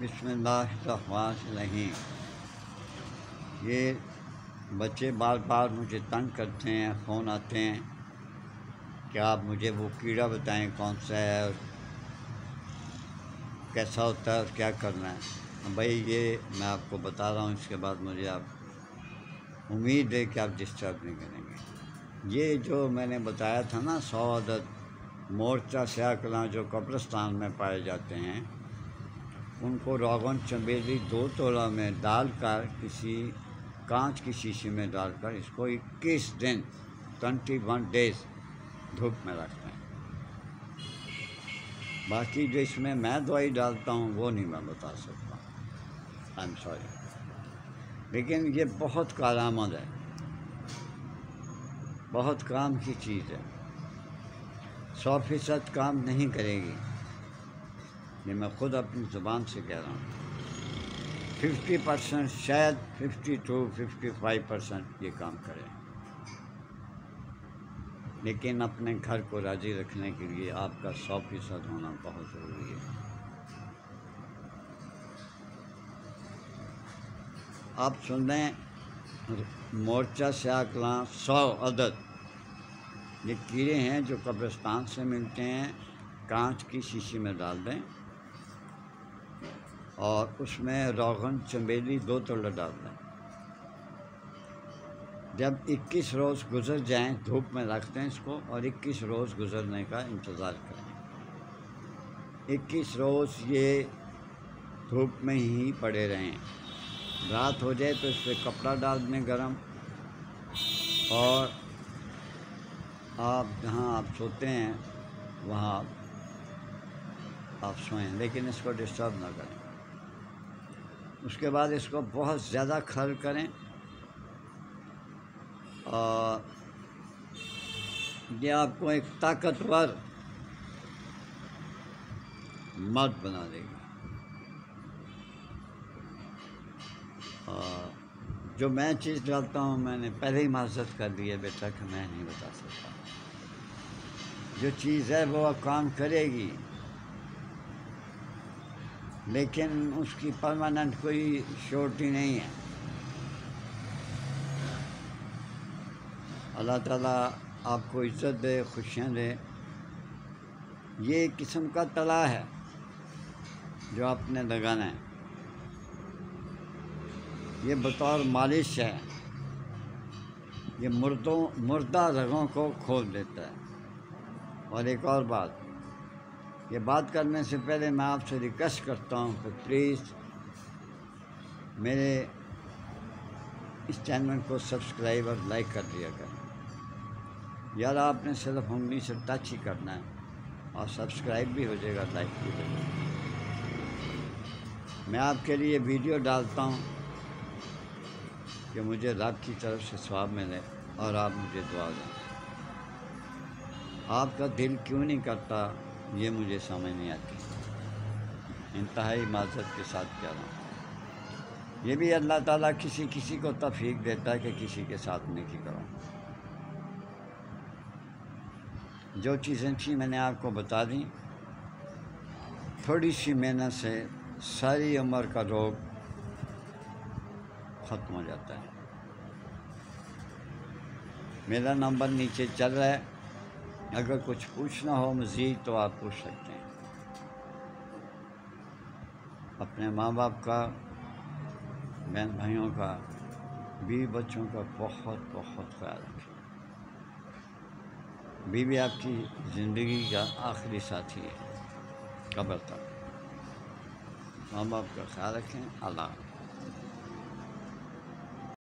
بسم اللہ الرحمن الرحیم۔ یہ بچے بار بار مجھے تنگ کرتے ہیں، فون آتے ہیں کہ آپ مجھے وہ کیڑا بتائیں کون سا ہے اور کیسا ہوتا ہے اور کیا کرنا ہے۔ بھائی یہ میں آپ کو بتا رہا ہوں، اس کے بعد مجھے آپ امید ہے کہ آپ ڈسٹرب نہیں کریں گے۔ یہ جو میں نے بتایا تھا نا 100 عدد مورچہ سیاہ کلاں جو قبرستان میں پائے جاتے ہیں، ان کو روغن چنبیلی 2 تولہ میں ڈال کر کسی کانچ کی شیشے میں ڈال کر اس کو 21 دن 21 ڈیز دھوپ میں رکھتے ہیں۔ باقی جو اس میں دوائی ڈالتا ہوں وہ نہیں میں بتا سکتا، آئی ایم سوری، لیکن یہ بہت کارآمد ہے، بہت کام کی چیز ہے۔ 100% کام نہیں کرے گی، یہ میں خود اپنی زبان سے کہہ رہا ہوں۔ 50% شاید 52-55% یہ کام کرے، لیکن اپنے گھر کو راضی رکھنے کے لیے آپ کا 100% ہونا بہت ضروری ہے۔ آپ سن لیں، مورچہ سیاہ کلاں 100 عدد یہ کیڑے ہیں جو قبرستان سے ملتے ہیں، کانچ کی شیشی میں ڈال دیں اور اس میں روغن چنبیلی 2 تولہ ڈال دیں۔ جب 21 روز گزر جائیں دھوپ میں رکھ دیں اس کو، اور 21 روز گزرنے کا انتظار کریں۔ 21 روز یہ دھوپ میں ہی پڑے رہیں۔ رات ہو جائے تو اس پہ کپڑا ڈال دیں گرم، اور آپ جہاں آپ سوتے ہیں وہاں آپ سوئیں، لیکن اس کو ڈسٹرب نہ کریں۔ اس کے بعد اس کو بہت زیادہ کھل کریں، اور یہ آپ کو ایک طاقتور مرد بنا دے گی۔ جو میں چیز ڈالتا ہوں میں نے پہلے ہی معذرت کر دی ہے بیٹا کہ میں نہیں بتا سکتا۔ جو چیز ہے وہ کام کرے گی، لیکن اس کی پرماننٹ کوئی شورٹی نہیں ہے۔ اللہ تعالیٰ آپ کو عزت دے، خوشیاں دے۔ یہ ایک قسم کا تلا ہے جو آپ نے لگانا ہے، یہ بطور مالش ہے، یہ مردہ رگوں کو کھول دیتا ہے۔ اور ایک اور بات، یہ بات کرنے سے پہلے میں آپ سے ریکویسٹ کرتا ہوں کہ پلیز میرے اس چینل کو سبسکرائب اور لائک کر دیا کریں۔ یار آپ نے صرف انگلی سے ٹچ ہی کرنا ہے اور سبسکرائب بھی ہو جائے گا، لائک بھی ہو جائے گا۔ میں آپ کے لیے ویڈیو ڈالتا ہوں کہ مجھے رب کی طرف سے ثواب ملے اور آپ مجھے دعا دیں۔ آپ کا دل کیوں نہیں کرتا یہ مجھے سمجھ نہیں آتی، انتہائی معذرت کے ساتھ کہہ رہا ہوں۔ یہ بھی اللہ تعالیٰ کسی کو توفیق دیتا ہے کہ کسی کے ساتھ نیکی کرو۔ جو چیزیں تھیں میں نے آپ کو بتا دیں، تھوڑی سی محنت سے ساری عمر کا روگ ختم ہو جاتا ہے۔ میرا نمبر نیچے چل رہا ہے، اگر کچھ پوچھنا ہو مزید تو آپ پوچھ سکتے ہیں۔ اپنے ماں باپ کا، بہن بھائیوں کا، بیوی بچوں کا بہت بہت خیال رکھیں۔ بیوی آپ کی زندگی کا آخری ساتھی ہے قبر تک۔ ماں باپ کا خیال رکھیں۔ اللہ حافظ۔